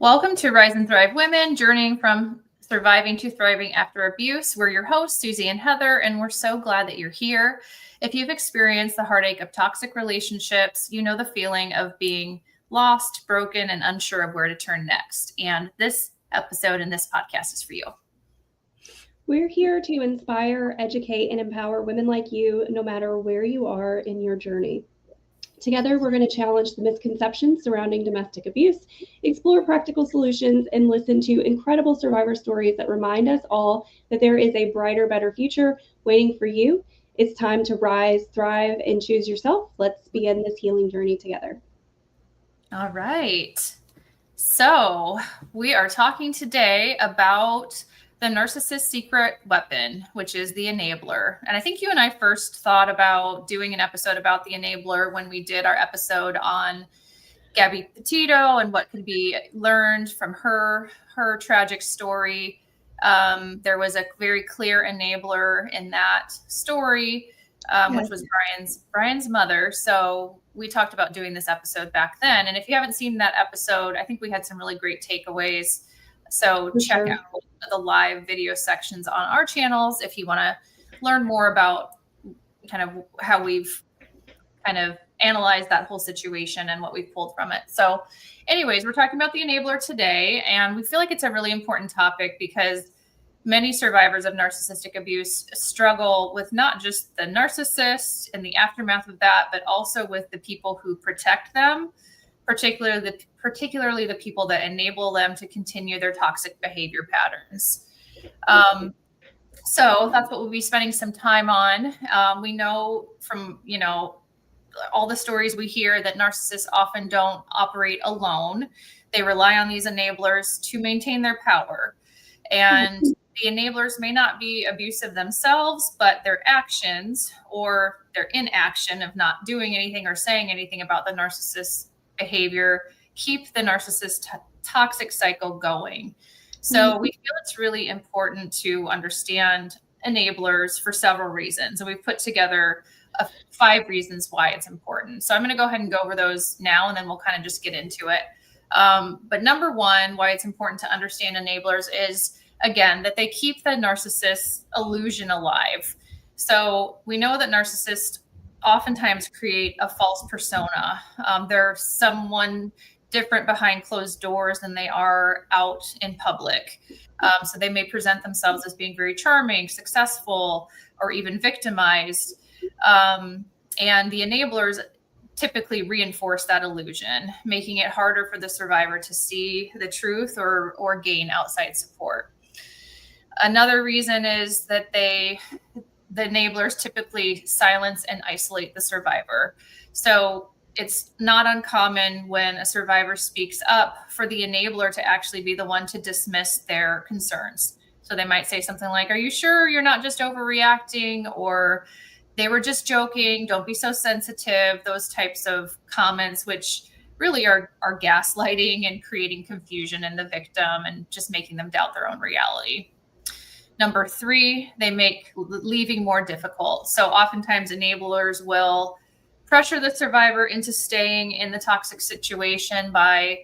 Welcome to Rise and Thrive Women, journeying from surviving to thriving after abuse. We're your hosts, Susie and Heather, and we're so glad that you're here. If you've experienced the heartache of toxic relationships, you know the feeling of being lost, broken, and unsure of where to turn next. And this episode and this podcast is for you. We're here to inspire, educate, and empower women like you, no matter where you are in your journey. Together, we're going to challenge the misconceptions surrounding domestic abuse, explore practical solutions, and listen to incredible survivor stories that remind us all that there is a brighter, better future waiting for you. It's time to rise, thrive, and choose yourself. Let's begin this healing journey together. All right. So we are talking today about the narcissist's secret weapon, which is the enabler. And I think you and I first thought about doing an episode about the enabler when we did our episode on Gabby Petito and what could be learned from her tragic story. There was a very clear enabler in that story, which was Brian's mother. So we talked about doing this episode back then. And if you haven't seen that episode, I think we had some really great takeaways. So check out the live video sections on our channels if you want to learn more about kind of how we've kind of analyzed that whole situation and what we've pulled from it. So anyways, we're talking about the enabler today, and we feel like it's a really important topic because many survivors of narcissistic abuse struggle with not just the narcissist and the aftermath of that, but also with the people who protect them, particularly the people that enable them to continue their toxic behavior patterns. So that's what we'll be spending some time on. We know from, all the stories we hear that narcissists often don't operate alone. They rely on these enablers to maintain their power. And the enablers may not be abusive themselves, but their actions or their inaction of not doing anything or saying anything about the narcissist's behavior keep the narcissist toxic cycle going. So we feel it's really important to understand enablers for several reasons. And we've put together 5 reasons why it's important. So I'm going to go ahead and go over those now, and then we'll kind of just get into it. But number one, why it's important to understand enablers is, again, that they keep the narcissist's illusion alive. So we know that narcissists oftentimes create a false persona. They're someone different behind closed doors than they are out in public. So they may present themselves as being very charming, successful, or even victimized. And the enablers typically reinforce that illusion, making it harder for the survivor to see the truth or gain outside support. Another reason is that the enablers typically silence and isolate the survivor. So it's not uncommon when a survivor speaks up for the enabler to actually be the one to dismiss their concerns. So they might say something like, "Are you sure you're not just overreacting?" Or "They were just joking. Don't be so sensitive." Those types of comments, which really are gaslighting and creating confusion in the victim and just making them doubt their own reality. Number 3, they make leaving more difficult. So oftentimes enablers will pressure the survivor into staying in the toxic situation by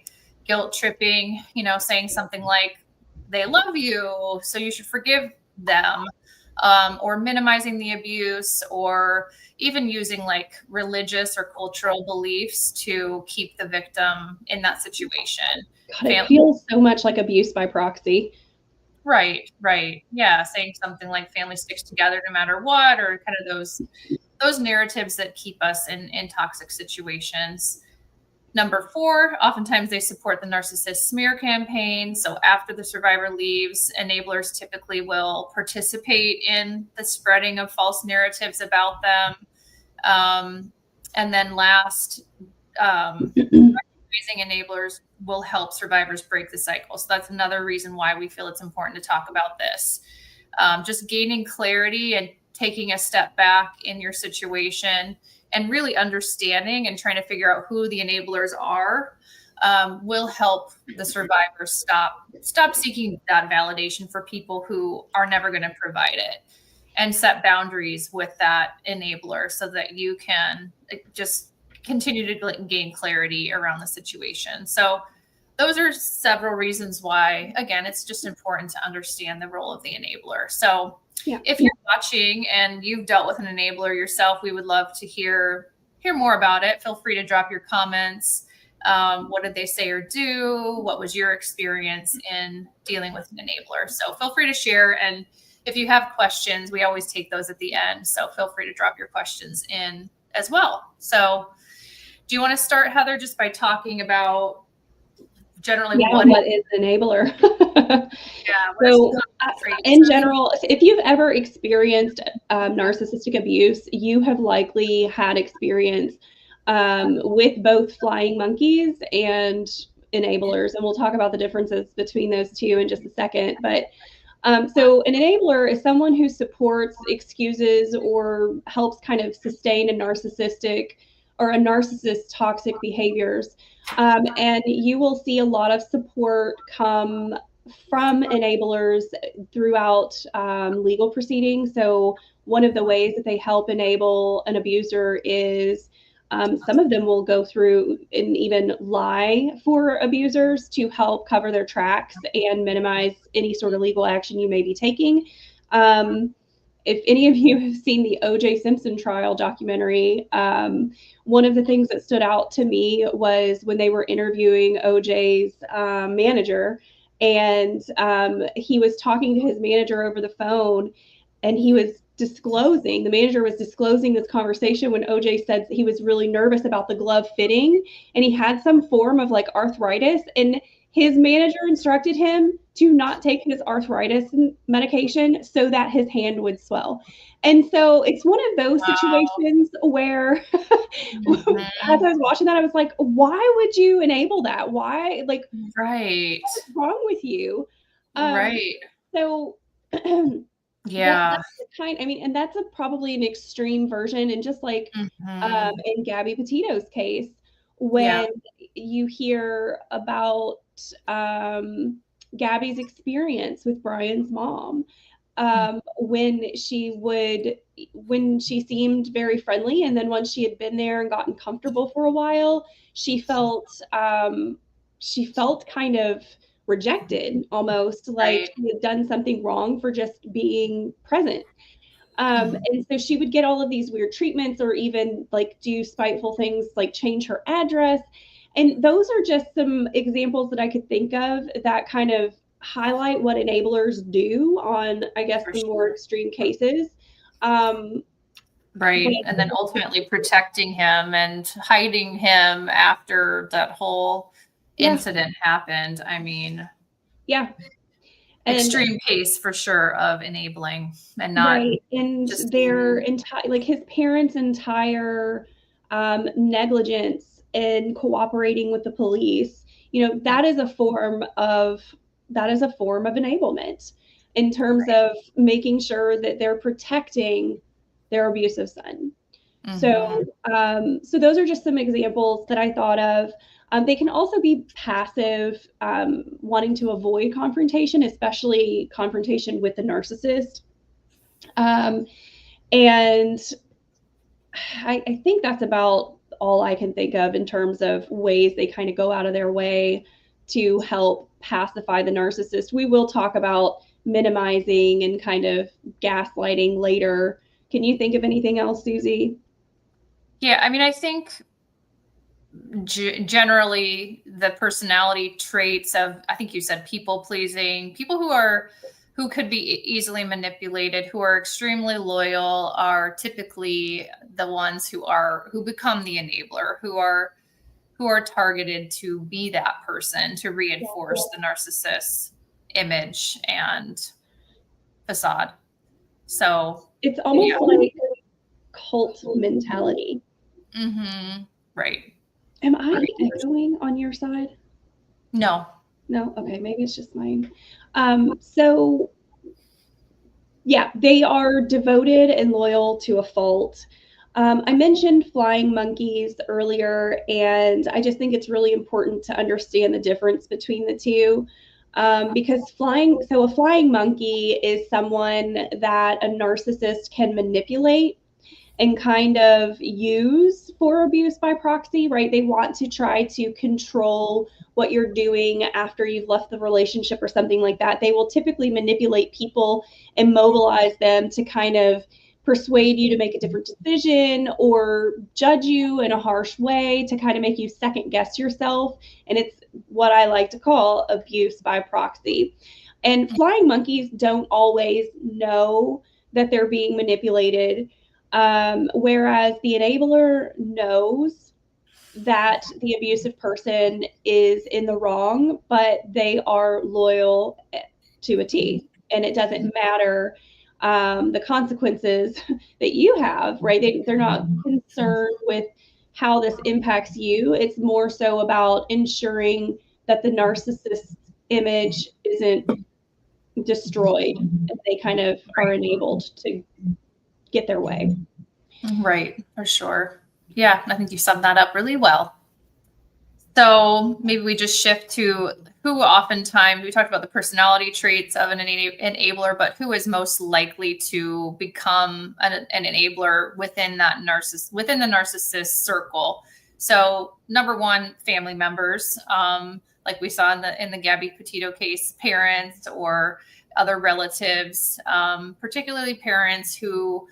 guilt tripping, saying something like, "They love you, so you should forgive them," or minimizing the abuse, or even using like religious or cultural beliefs to keep the victim in that situation. God, it feels so much like abuse by proxy. Right. Yeah. Saying something like family sticks together no matter what, or kind of those narratives that keep us in toxic situations. Number 4, oftentimes they support the narcissist smear campaign. So after the survivor leaves, enablers typically will participate in the spreading of false narratives about them. And then last, raising enablers will help survivors break the cycle. So that's another reason why we feel it's important to talk about this. Just gaining clarity and taking a step back in your situation and really understanding and trying to figure out who the enablers are will help the survivor stop seeking that validation for people who are never going to provide it, and set boundaries with that enabler so that you can just continue to gain clarity around the situation. So those are several reasons why, again, it's just important to understand the role of the enabler. So if you're watching and you've dealt with an enabler yourself, we would love to hear more about it. Feel free to drop your comments. What did they say or do? What was your experience in dealing with an enabler? So feel free to share. And if you have questions, we always take those at the end. So feel free to drop your questions in as well. So do you want to start, Heather, just by talking about generally what is an enabler? So in general, if you've ever experienced narcissistic abuse, you have likely had experience with both flying monkeys and enablers. And we'll talk about the differences between those two in just a second. But so an enabler is someone who supports, excuses, or helps kind of sustain a narcissistic or a narcissist's toxic behaviors. And you will see a lot of support come from enablers throughout legal proceedings. So one of the ways that they help enable an abuser is some of them will go through and even lie for abusers to help cover their tracks and minimize any sort of legal action you may be taking. If any of you have seen the O.J. Simpson trial documentary, one of the things that stood out to me was when they were interviewing O.J.'s manager, and he was talking to his manager over the phone, and the manager was disclosing this conversation when O.J. said he was really nervous about the glove fitting, and he had some form of like arthritis, and his manager instructed him to not take his arthritis medication so that his hand would swell. And so it's one of those situations where as I was watching that, I was like, why would you enable that? Why? Like, what's wrong with you? So that's and that's probably an extreme version. And just like in Gabby Petito's case, when you hear about Gabby's experience with Brian's mom, when she seemed very friendly, and then once she had been there and gotten comfortable for a while, she felt kind of rejected, almost like she had done something wrong for just being present. And so she would get all of these weird treatments, or even like do spiteful things like change her address. And those are just some examples that I could think of that kind of highlight what enablers do on, I guess, the more extreme cases. And then ultimately protecting him and hiding him after that whole incident happened. I mean, extreme case for sure of enabling and not and their entire, like his parents' entire negligence in cooperating with the police. That is a form of enablement in terms of making sure that they're protecting their abusive son. So those are just some examples that I thought of. They can also be passive, wanting to avoid confrontation, especially confrontation with the narcissist. And I think that's about all I can think of in terms of ways they kind of go out of their way to help pacify the narcissist. We will talk about minimizing and kind of gaslighting later. Can you think of anything else, Susie? Yeah, I mean, I think generally the personality traits of, I think you said people pleasing, people who could be easily manipulated, who are extremely loyal, are typically the ones who become the enabler, who are targeted to be that person to reinforce the narcissist's image and facade. So it's almost like cult mentality. Right. Am I echoing on your side? No. Okay, maybe it's just mine. So yeah, they are devoted and loyal to a fault. I mentioned flying monkeys earlier, and I just think it's really important to understand the difference between the two. Because a flying monkey is someone that a narcissist can manipulate and kind of use for abuse by proxy, right? They want to try to control what you're doing after you've left the relationship or something like that. They will typically manipulate people and mobilize them to kind of persuade you to make a different decision or judge you in a harsh way to kind of make you second guess yourself. And it's what I like to call abuse by proxy. And flying monkeys don't always know that they're being manipulated, whereas the enabler knows that the abusive person is in the wrong, but they are loyal to a T. And it doesn't matter the consequences that you have, right? They're not concerned with how this impacts you. It's more so about ensuring that the narcissist image isn't destroyed and they kind of are enabled to get their way. Right, for sure. Yeah, I think you summed that up really well. So maybe we just shift to who oftentimes, we talked about the personality traits of an enabler, but who is most likely to become an enabler within the narcissist circle. So number one, family members, like we saw in the Gabby Petito case, parents or other relatives, particularly parents who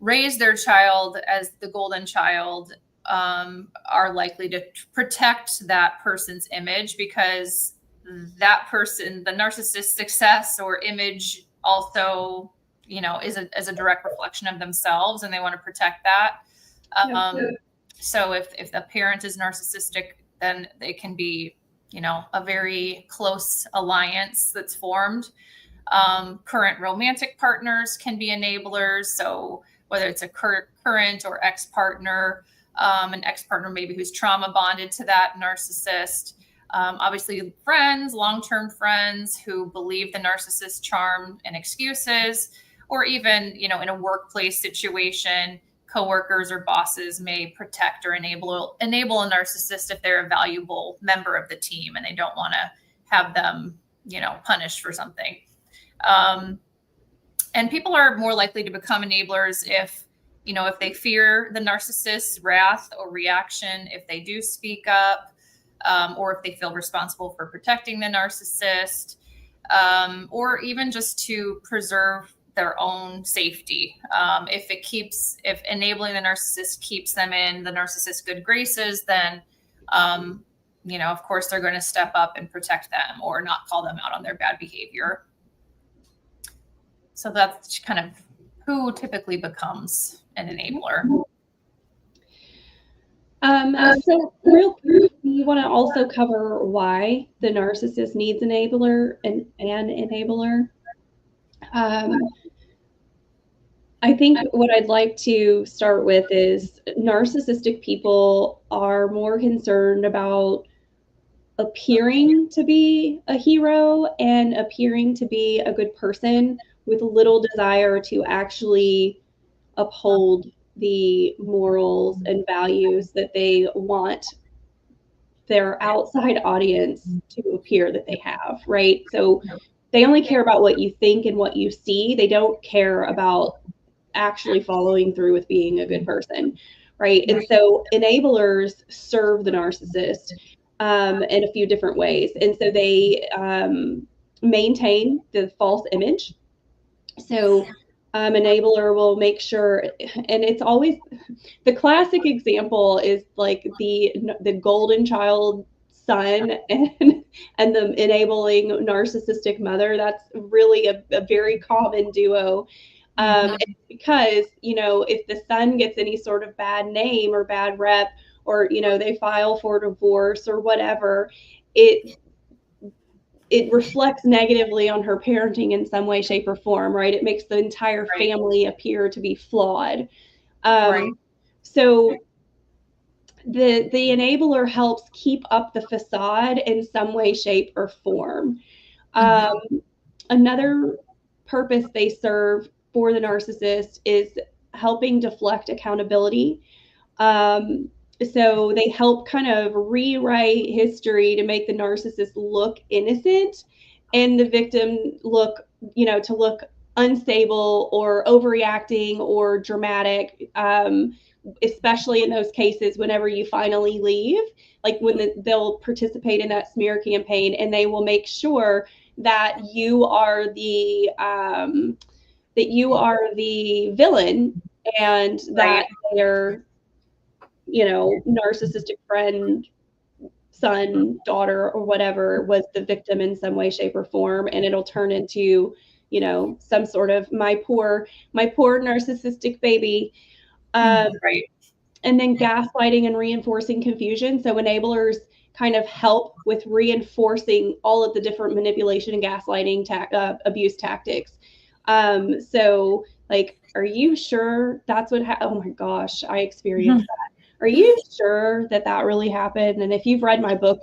raise their child as the golden child, are likely to protect that person's image, because that person, the narcissist's success or image also, is a direct reflection of themselves, and they want to protect that. So if the parent is narcissistic, then they can be, a very close alliance that's formed. Current romantic partners can be enablers. So whether it's a current or ex-partner, an ex-partner maybe who's trauma bonded to that narcissist. Obviously friends, long-term friends who believe the narcissist's charm and excuses, or even, in a workplace situation, coworkers or bosses may protect or enable a narcissist if they're a valuable member of the team and they don't want to have them, punished for something. And people are more likely to become enablers if they fear the narcissist's wrath or reaction, if they do speak up, or if they feel responsible for protecting the narcissist, or even just to preserve their own safety. If enabling the narcissist keeps them in the narcissist's good graces, then, of course they're going to step up and protect them or not call them out on their bad behavior. So that's kind of who typically becomes an enabler. So real quick, we want to also cover why the narcissist needs an enabler. I think what I'd like to start with is narcissistic people are more concerned about appearing to be a hero and appearing to be a good person, with little desire to actually uphold the morals and values that they want their outside audience to appear that they have, right? So they only care about what you think and what you see. They don't care about actually following through with being a good person, right? And so enablers serve the narcissist in a few different ways. And so they maintain the false image. So enabler will make sure, and it's always, the classic example is like the golden child son and the enabling narcissistic mother. That's really a very common duo. Because, if the son gets any sort of bad name or bad rep, or, they file for divorce or whatever, it reflects negatively on her parenting in some way, shape, or form, right? It makes the entire family appear to be flawed. So the enabler helps keep up the facade in some way, shape, or form. Another purpose they serve for the narcissist is helping deflect accountability. So they help kind of rewrite history to make the narcissist look innocent and the victim look unstable or overreacting or dramatic, especially in those cases whenever you finally leave, like when they'll participate in that smear campaign, and they will make sure that you are the villain, and that their narcissistic friend, son, daughter, or whatever was the victim in some way, shape, or form, and it'll turn into some sort of my poor narcissistic baby. Right. And then gaslighting and reinforcing confusion. So enablers kind of help with reinforcing all of the different manipulation and gaslighting abuse tactics. So like, are you sure that's what oh my gosh, I experienced that. Are you sure that really happened? And if you've read my book,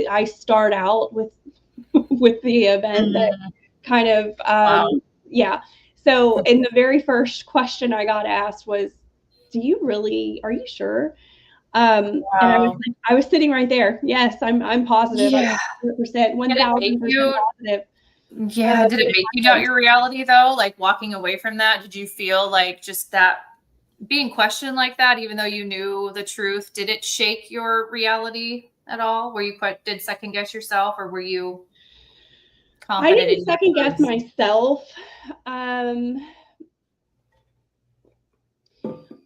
I start out with with the event that kind of Wow. yeah. So in the very first question I got asked was, are you sure? And I was sitting right there. Yes, I'm positive. Yeah. 100%, 1000% positive. Yeah. Did it make you doubt your reality though? Like walking away from that, did you feel like just that being questioned like that, even though you knew the truth, did it shake your reality at all? Were you did second guess yourself, or were you confident? I didn't second guess myself. I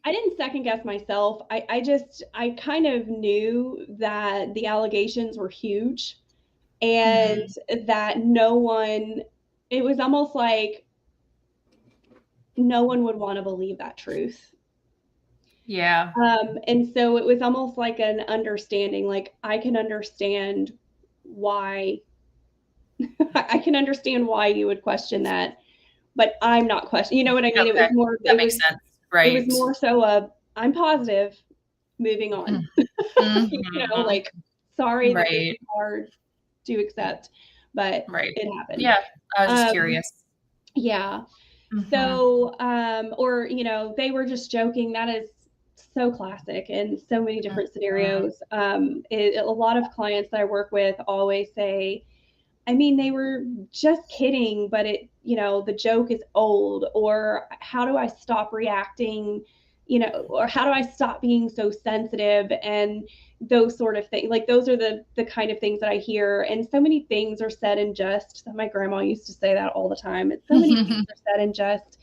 didn't second guess myself. I kind of knew that the allegations were huge, and that it was almost like no one would want to believe that truth. Yeah. And so it was almost like an understanding, like I can understand why I can understand why you would question that, but I'm not questioning. You know what I mean? Okay. It was more. That makes sense, right? It was more so I'm positive. Moving on. Like, sorry that this is hard to accept, but it happened. Yeah, I was just curious. Yeah. So, or they were just joking. That is so classic in so many different scenarios. A lot of clients that I work with always say, I mean, they were just kidding, but the joke is old, or how do I stop reacting, or how do I stop being so sensitive, and those sort of things. Like, those are the kind of things that I hear. And so many things are said in jest. My grandma used to say that all the time. So many things are said in jest.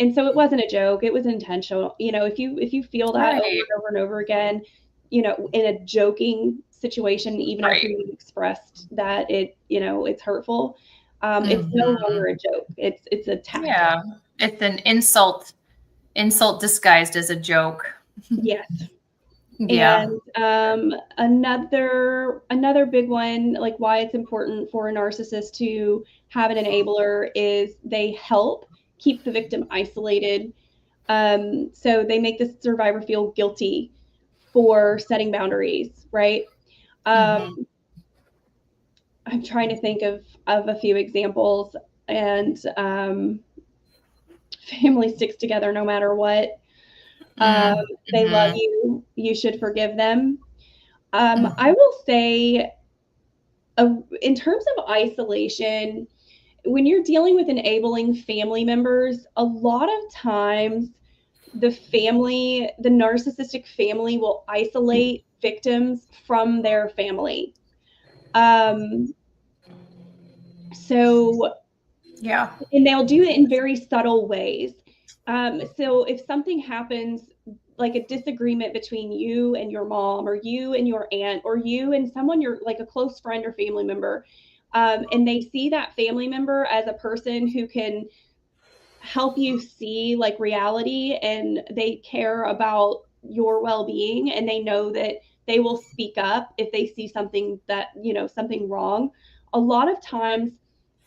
And so it wasn't a joke. It was intentional. If you feel that over and over and over again, in a joking situation, even after you've expressed that it's hurtful, it's no longer a joke. It's a tactic. Yeah, it's an insult disguised as a joke. Yes. Yeah. And another big one, like why it's important for a narcissist to have an enabler, is they help keep the victim isolated. So they make the survivor feel guilty for setting boundaries, right? I'm trying to think of a few examples. And family sticks together no matter what. They love you. You should forgive them. I will say, in terms of isolation, when you're dealing with enabling family members, a lot of times the narcissistic family will isolate victims from their family. So yeah, and they'll do it in very subtle ways. So if something happens, like a disagreement between you and your mom, or you and your aunt, or you and someone you're like a close friend or family member, and they see that family member as a person who can help you see like reality, and they care about your well-being, and they know that they will speak up if they see something something wrong. A lot of times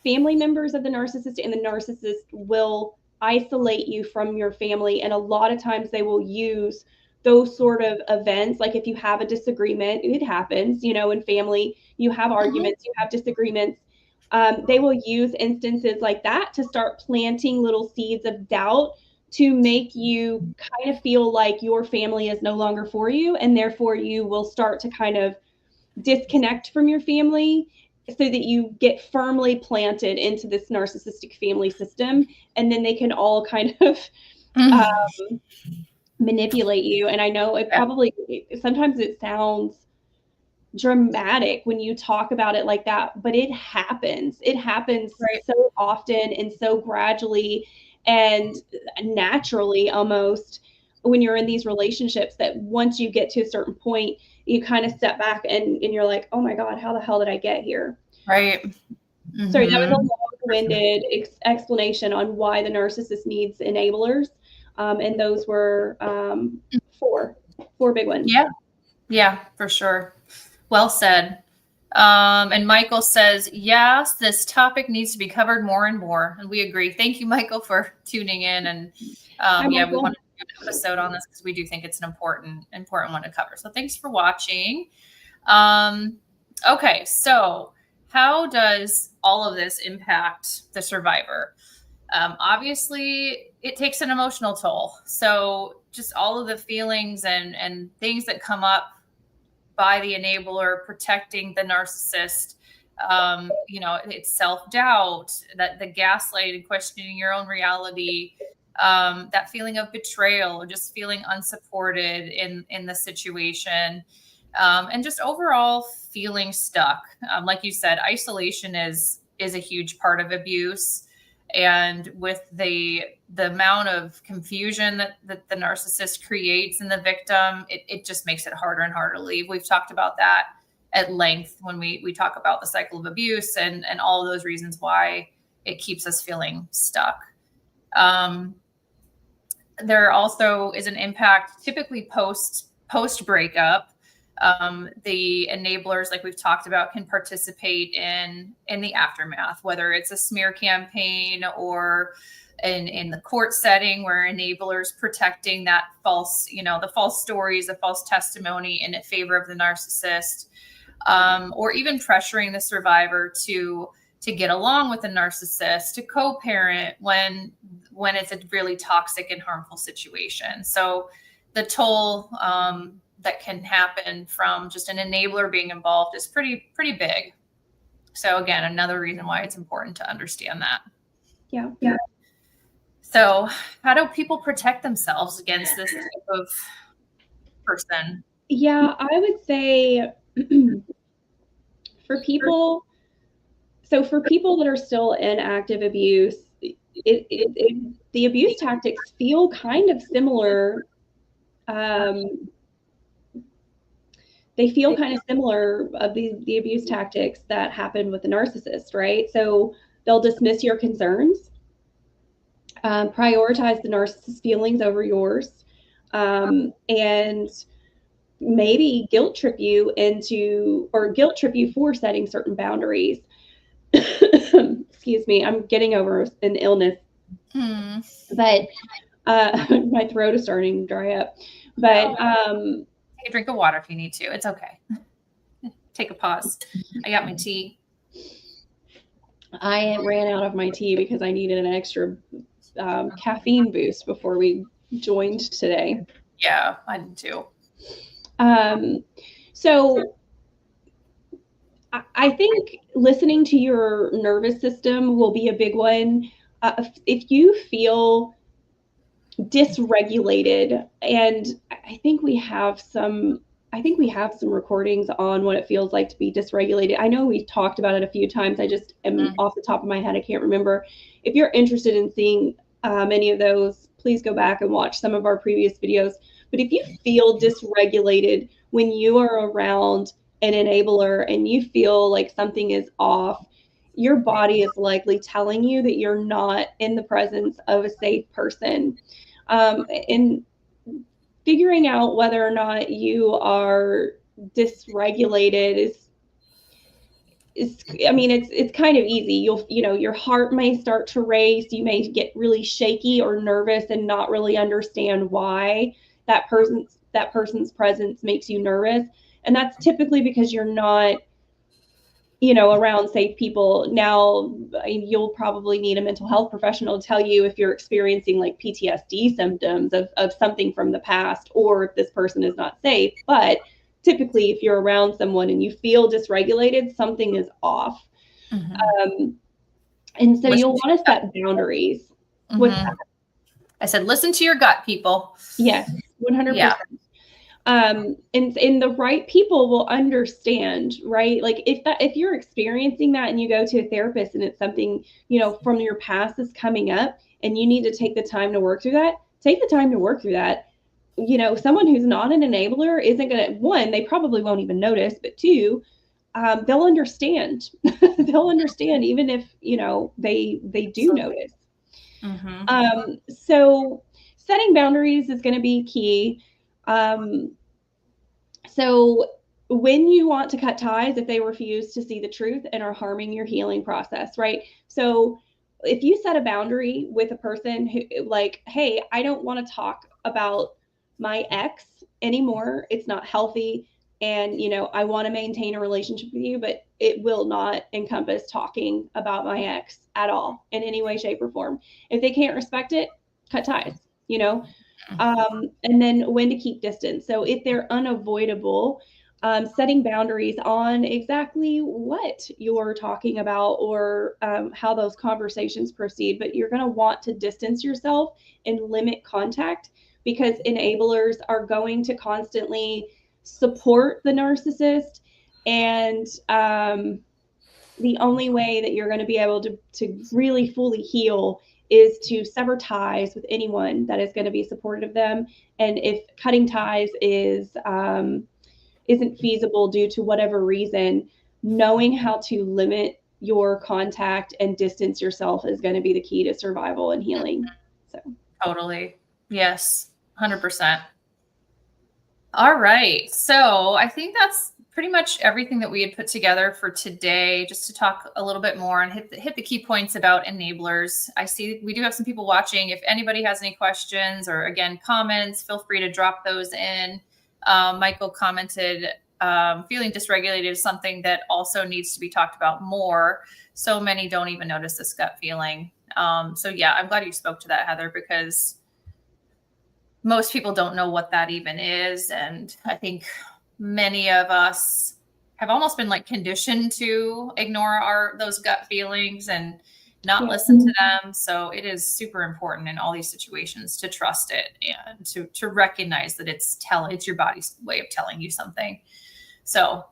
family members of the narcissist and the narcissist will isolate you from your family, and a lot of times they will use those sort of events. Like if you have a disagreement, it happens, in family, you have arguments, you have disagreements. They will use instances like that to start planting little seeds of doubt, to make you kind of feel like your family is no longer for you, and therefore you will start to kind of disconnect from your family. so that you get firmly planted into this narcissistic family system, and then they can all kind of manipulate you. And I know it probably, sometimes it sounds dramatic when you talk about it like that, but it happens. It happens so often and so gradually and naturally almost when you're in these relationships, that once you get to a certain point, you kind of step back and you're like, oh my God, how the hell did I get here? Right. Sorry, that was a long-winded explanation on why the narcissist needs enablers. And those were four big ones. Yeah, for sure. Well said. And Michael says, yes, this topic needs to be covered more and more. And we agree. Thank you, Michael, for tuning in. And we want to do an episode on this because we do think it's an important one to cover. So thanks for watching. Okay, so how does all of this impact the survivor? Obviously, it takes an emotional toll. So just all of the feelings and things that come up by the enabler protecting the narcissist, it's self-doubt, that the gaslighting, questioning your own reality, that feeling of betrayal, or just feeling unsupported in the situation, and just overall feeling stuck. Like you said, isolation is a huge part of abuse. And with the amount of confusion that the narcissist creates in the victim, it just makes it harder and harder to leave. We've talked about that at length when we talk about the cycle of abuse and all of those reasons why it keeps us feeling stuck. There also is an impact typically post breakup. The enablers, like we've talked about, can participate in the aftermath, whether it's a smear campaign or in the court setting where enablers protecting that false, the false stories, the false testimony in favor of the narcissist, or even pressuring the survivor to get along with the narcissist, to co-parent when it's a really toxic and harmful situation. So the toll that can happen from just an enabler being involved is pretty big. So again, another reason why it's important to understand that. Yeah. So how do people protect themselves against this type of person? Yeah, I would say for people that are still in active abuse, the abuse tactics feel kind of similar. They feel kind of similar of the abuse tactics that happen with the narcissist, right? So they'll dismiss your concerns, prioritize the narcissist's feelings over yours, and maybe guilt trip you for setting certain boundaries. Excuse me, I'm getting over an illness, but my throat is starting to dry up. But take a drink of water if you need to. It's okay. Take a pause. I got my tea. I ran out of my tea because I needed an extra caffeine boost before we joined today. Yeah, I did too. So I think listening to your nervous system will be a big one. If you feel dysregulated, and I think we have some recordings on what it feels like to be dysregulated. I know we've talked about it a few times. I just am off the top of my head, I can't remember. If you're interested in seeing any of those, please go back and watch some of our previous videos. But if you feel dysregulated when you are around an enabler and you feel like something is off, your body is likely telling you that you're not in the presence of a safe person. And figuring out whether or not you are dysregulated it's kind of easy. Your heart may start to race. You may get really shaky or nervous and not really understand why that person's presence makes you nervous. And that's typically because you're not, around safe people. Now, you'll probably need a mental health professional to tell you if you're experiencing like PTSD symptoms of something from the past, or if this person is not safe. But typically if you're around someone and you feel dysregulated, something is off. Mm-hmm. And so Listen you'll want to set boundaries. What's Mm-hmm. that? I said, listen to your gut, people. Yes, 100%. Yeah. And the right people will understand, right? Like if you're experiencing that and you go to a therapist and it's something, you know, from your past is coming up and you need to take the time to work through that, take the time to work through that. You know, someone who's not an enabler isn't going to, one, they probably won't even notice, but two, they'll understand. They'll understand even if, you know, they do notice. So setting boundaries is going to be key. So when you want to cut ties, if they refuse to see the truth and are harming your healing process, right? So if you set a boundary with a person who, like, hey, I don't want to talk about my ex anymore. It's not healthy. And, you know, I want to maintain a relationship with you, but it will not encompass talking about my ex at all in any way, shape, or form. If they can't respect it, cut ties, you know? And then when to keep distance. So if they're unavoidable, setting boundaries on exactly what you're talking about or how those conversations proceed. But you're going to want to distance yourself and limit contact because enablers are going to constantly support the narcissist. And the only way that you're going to be able to really fully heal is to sever ties with anyone that is going to be supportive of them. And if cutting ties isn't feasible due to whatever reason, knowing how to limit your contact and distance yourself is going to be the key to survival and healing. So Totally. Yes. 100%. All right. So I think that's pretty much everything that we had put together for today, just to talk a little bit more and hit the key points about enablers. I see we do have some people watching. If anybody has any questions or, again, comments, feel free to drop those in. Michael commented, feeling dysregulated is something that also needs to be talked about more. So many don't even notice this gut feeling. So yeah, I'm glad you spoke to that, Heather, because most people don't know what that even is. And I think many of us have almost been like conditioned to ignore those gut feelings and not listen to them. So it is super important in all these situations to trust it and to recognize that it's your body's way of telling you something. So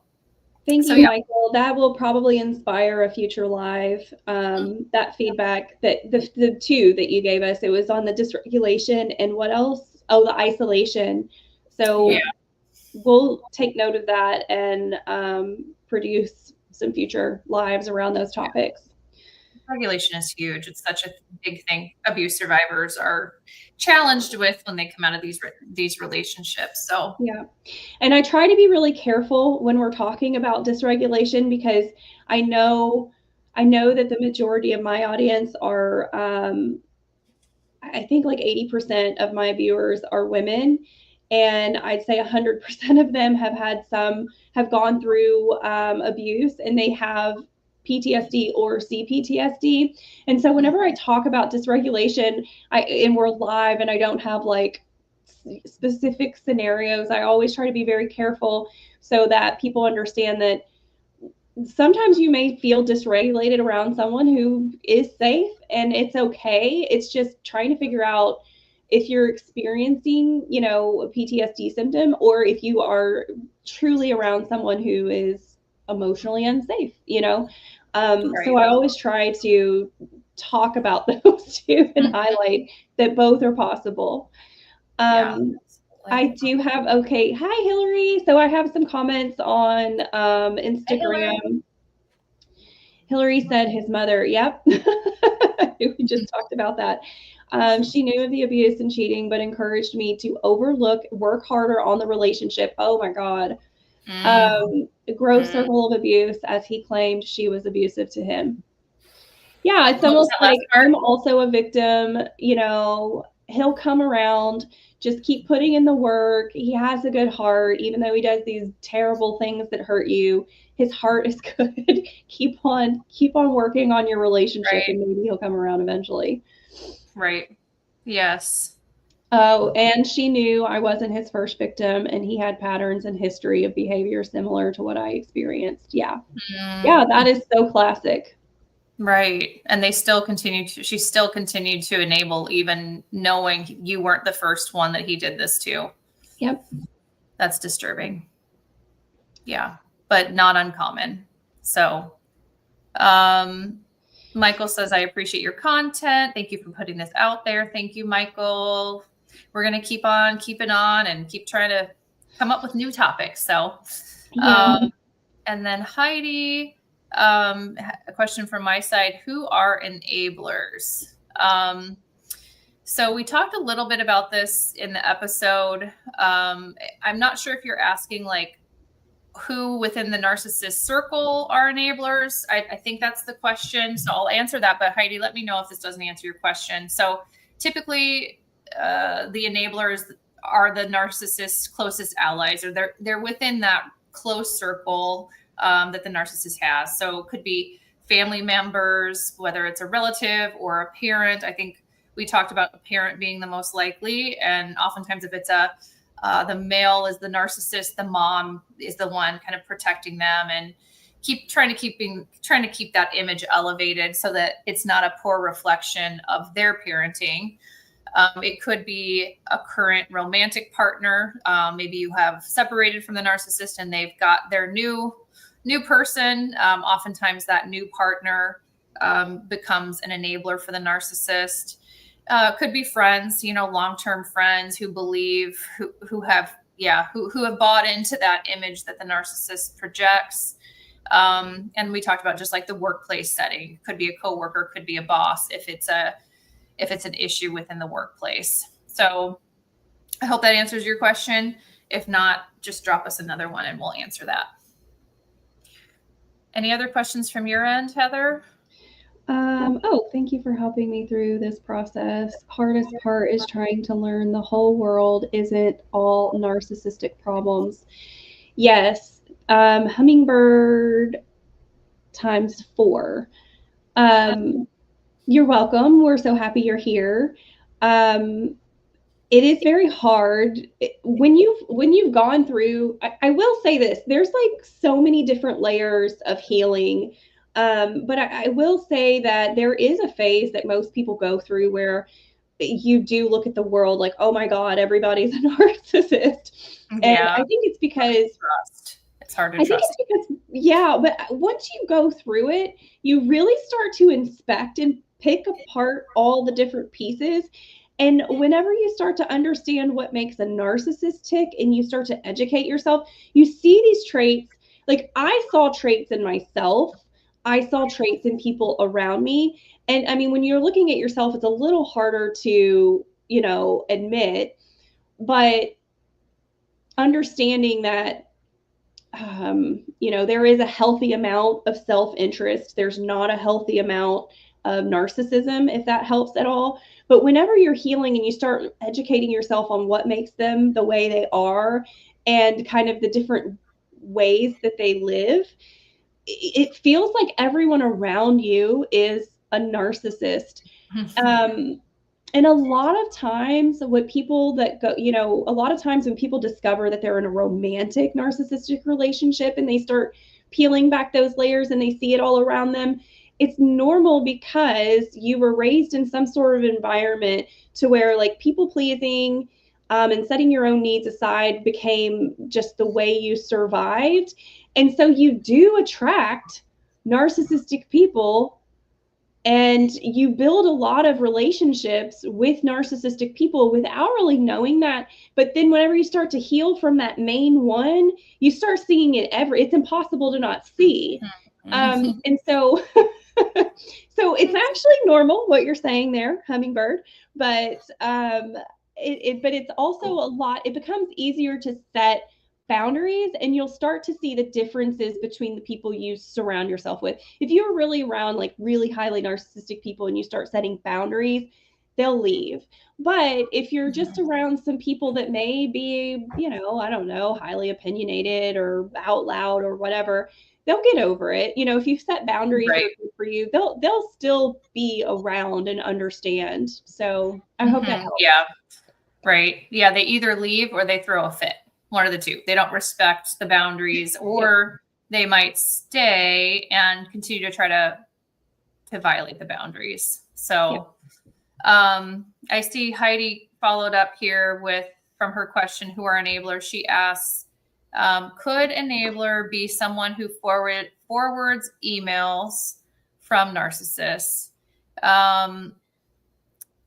thank you, Michael. That will probably inspire a future live. That feedback, that the two that you gave us, it was on the dysregulation and what else? Oh, the isolation. So we'll take note of that and produce some future lives around those topics. Regulation is huge. It's such a big thing abuse survivors are challenged with when they come out of these relationships. So yeah. And I try to be really careful when we're talking about dysregulation because I know that the majority of my audience are I think like 80% of my viewers are women. And I'd say 100% of them have gone through abuse and they have PTSD or CPTSD. And so whenever I talk about dysregulation, and we're live and I don't have like specific scenarios, I always try to be very careful so that people understand that sometimes you may feel dysregulated around someone who is safe and it's okay. It's just trying to figure out if you're experiencing, you know, a PTSD symptom or if you are truly around someone who is emotionally unsafe, you know. So I always try to talk about those two and highlight that both are possible. I do have, okay. Hi, Hillary. So I have some comments on Instagram. Hillary said his mother, yep. We just talked about that. She knew of the abuse and cheating, but encouraged me to work harder on the relationship. Oh my God. A gross circle of abuse, as he claimed she was abusive to him. Yeah, it's almost like I'm also a victim, you know, he'll come around, just keep putting in the work. He has a good heart, even though he does these terrible things that hurt you. His heart is good. keep on working on your relationship and maybe he'll come around eventually. Right. Yes. Oh, and she knew I wasn't his first victim, and he had patterns and history of behavior similar to what I experienced. Yeah. Yeah, that is so classic. Right. And she still continued to enable, even knowing you weren't the first one that he did this to. Yep. That's disturbing. Yeah, but not uncommon. So, Michael says, I appreciate your content. Thank you for putting this out there. Thank you, Michael. We're going to keep on keeping on and keep trying to come up with new topics. So, and then Heidi, a question from my side, who are enablers? So we talked a little bit about this in the episode. I'm not sure if you're asking like who within the narcissist circle are enablers. I think that's the question. So I'll answer that. But Heidi, let me know if this doesn't answer your question. So typically the enablers are the narcissist's closest allies, or they're within that close circle that the narcissist has. So it could be family members, whether it's a relative or a parent. I think we talked about a parent being the most likely. And oftentimes if it's the male is the narcissist, the mom is the one kind of protecting them and trying to keep that image elevated so that it's not a poor reflection of their parenting. It could be a current romantic partner. Maybe you have separated from the narcissist and they've got their new person. Oftentimes that new partner becomes an enabler for the narcissist. Could be friends, long-term friends who believe, who have bought into that image that the narcissist projects. And we talked about just like the workplace setting. Could be a coworker, could be a boss if it's an issue within the workplace. So I hope that answers your question. If not, just drop us another one and we'll answer that. Any other questions from your end, Heather? Thank you for helping me through this process. Hardest part is trying to learn the whole world isn't all narcissistic problems. Yes, hummingbird times 4. You're welcome. We're so happy you're here. It is very hard when you've gone through. I will say this: there's like so many different layers of healing. But I will say that there is a phase that most people go through where you do look at the world like, oh my God, everybody's a narcissist. And I think it's because it's hard to trust. But once you go through it, you really start to inspect and pick apart all the different pieces. And whenever you start to understand what makes a narcissist tick and you start to educate yourself, you see these traits. Like I saw traits in myself. I saw traits in people around me. And I mean, when you're looking at yourself, it's a little harder to, admit, but understanding that, there is a healthy amount of self-interest. There's not a healthy amount of narcissism, if that helps at all. But whenever you're healing and you start educating yourself on what makes them the way they are and kind of the different ways that they live, it feels like everyone around you is a narcissist. And a lot of times what people that go, a lot of times when people discover that they're in a romantic narcissistic relationship and they start peeling back those layers and they see it all around them, it's normal because you were raised in some sort of environment to where like people pleasing and setting your own needs aside became just the way you survived. And so you do attract narcissistic people and you build a lot of relationships with narcissistic people without really knowing that. But then whenever you start to heal from that main one, you start seeing it it's impossible to not see. And so, so it's actually normal what you're saying there, hummingbird, but it's also it becomes easier to set boundaries and you'll start to see the differences between the people you surround yourself with. If you're really around like really highly narcissistic people and you start setting boundaries, they'll leave. But if you're just around some people that may be, I don't know, highly opinionated or out loud or whatever, they'll get over it. If you set boundaries for you, they'll still be around and understand. So I hope that helps. Yeah. Right. Yeah. They either leave or they throw a fit. One of the two. They don't respect the boundaries, or they might stay and continue to try to violate the boundaries. So I see Heidi followed up here with, from her question, who are enablers? She asks, could enabler be someone who forwards emails from narcissists?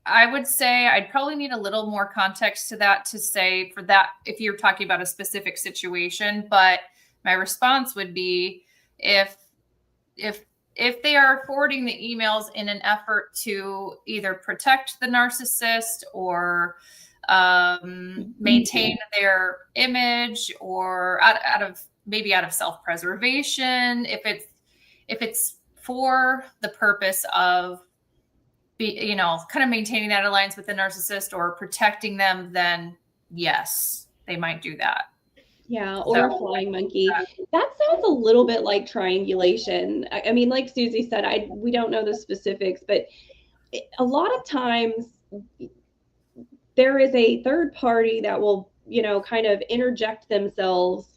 I would say I'd probably need a little more context to that to say for that, if you're talking about a specific situation. But my response would be, if they are forwarding the emails in an effort to either protect the narcissist or maintain their image, or out of self-preservation, if it's for the purpose of kind of maintaining that alliance with the narcissist or protecting them, then yes, they might do that. Yeah, or a flying monkey. That sounds a little bit like triangulation. I mean, like Susie said, we don't know the specifics, but a lot of times there is a third party that will, kind of interject themselves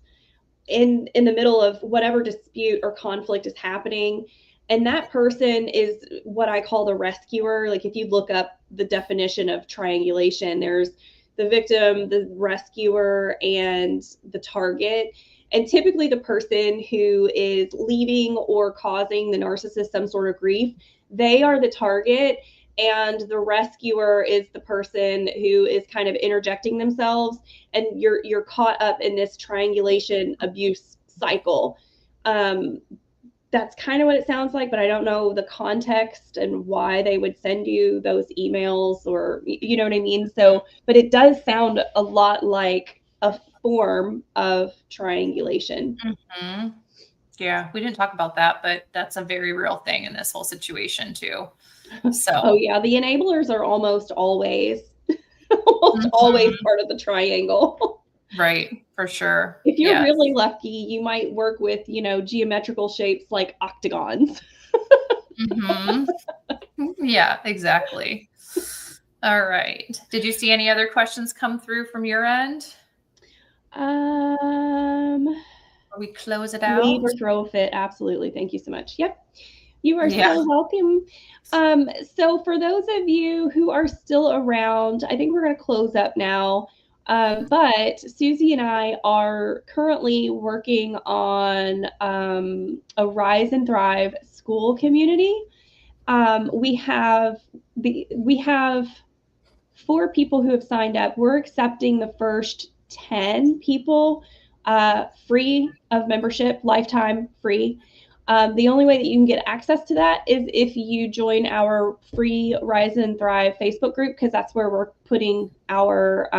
in the middle of whatever dispute or conflict is happening. And that person is what I call the rescuer. Like if you look up the definition of triangulation, there's the victim, the rescuer, and the target. And typically the person who is leaving or causing the narcissist some sort of grief, they are the target. And the rescuer is the person who is kind of interjecting themselves. And you're caught up in this triangulation abuse cycle. That's kind of what it sounds like, but I don't know the context and why they would send you those emails, or, you know what I mean? So, but it does sound a lot like a form of triangulation. Mm-hmm. Yeah, we didn't talk about that, but that's a very real thing in this whole situation too. So, oh yeah, the enablers are almost always always part of the triangle. Right, for sure. If you're really lucky, you might work with, geometrical shapes like octagons. Yeah, exactly. All right. Did you see any other questions come through from your end? We close it out. Leave or throw a fit. Absolutely. Thank you so much. Yep. You are so welcome. So for those of you who are still around, I think we're going to close up now. But Susie and I are currently working on a Rise and Thrive school community. We have 4 people who have signed up. We're accepting the first 10 people free of membership, lifetime free. The only way that you can get access to that is if you join our free Rise and Thrive Facebook group, because that's where we're putting our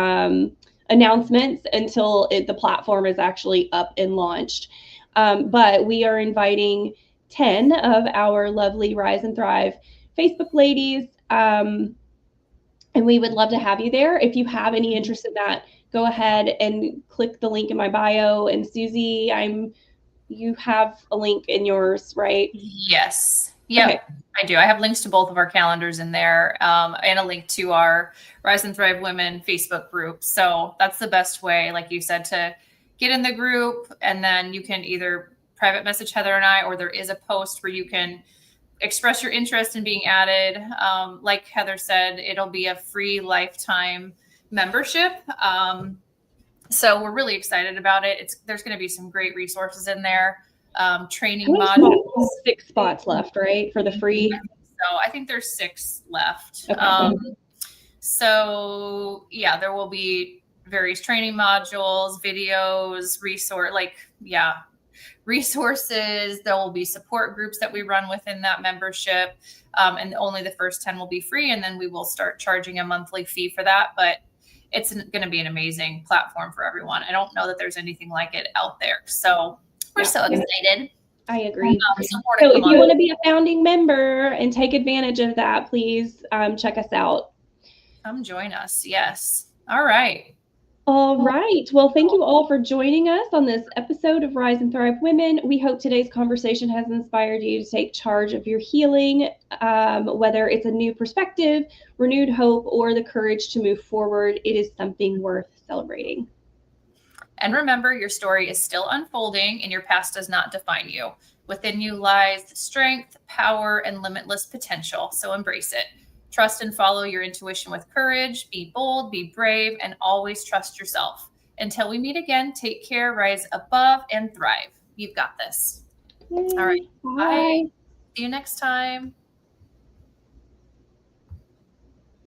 announcements until the platform is actually up and launched. But we are inviting 10 of our lovely Rise and Thrive Facebook ladies, and we would love to have you there. If you have any interest in that, go ahead and click the link in my bio. And Susie, you have a link in yours, right? Yes. Yep, okay. I do. I have links to both of our calendars in there, and a link to our Rise and Thrive Women Facebook group. So that's the best way, like you said, to get in the group. And then you can either private message Heather and I, or there is a post where you can express your interest in being added. Like Heather said, it'll be a free lifetime membership. So we're really excited about it. There's going to be some great resources in there. Training modules. 6 spots left, right, for the free? So I think there's 6 left. Okay. So yeah, there will be various training modules, videos, resources. There will be support groups that we run within that membership. And only the first 10 will be free. And then we will start charging a monthly fee for that. But it's going to be an amazing platform for everyone. I don't know that there's anything like it out there. So we're so excited. I agree. So if you want to be a founding member and take advantage of that, please check us out. Come join us. Yes. All right. All right. Well, thank you all for joining us on this episode of Rise and Thrive Women. We hope today's conversation has inspired you to take charge of your healing, whether it's a new perspective, renewed hope, or the courage to move forward. It is something worth celebrating. And remember, your story is still unfolding and your past does not define you. Within you lies strength, power, and limitless potential. So embrace it. Trust and follow your intuition with courage. Be bold, be brave, and always trust yourself. Until we meet again, take care, rise above, and thrive. You've got this. Yay. All right. Bye. Bye. See you next time.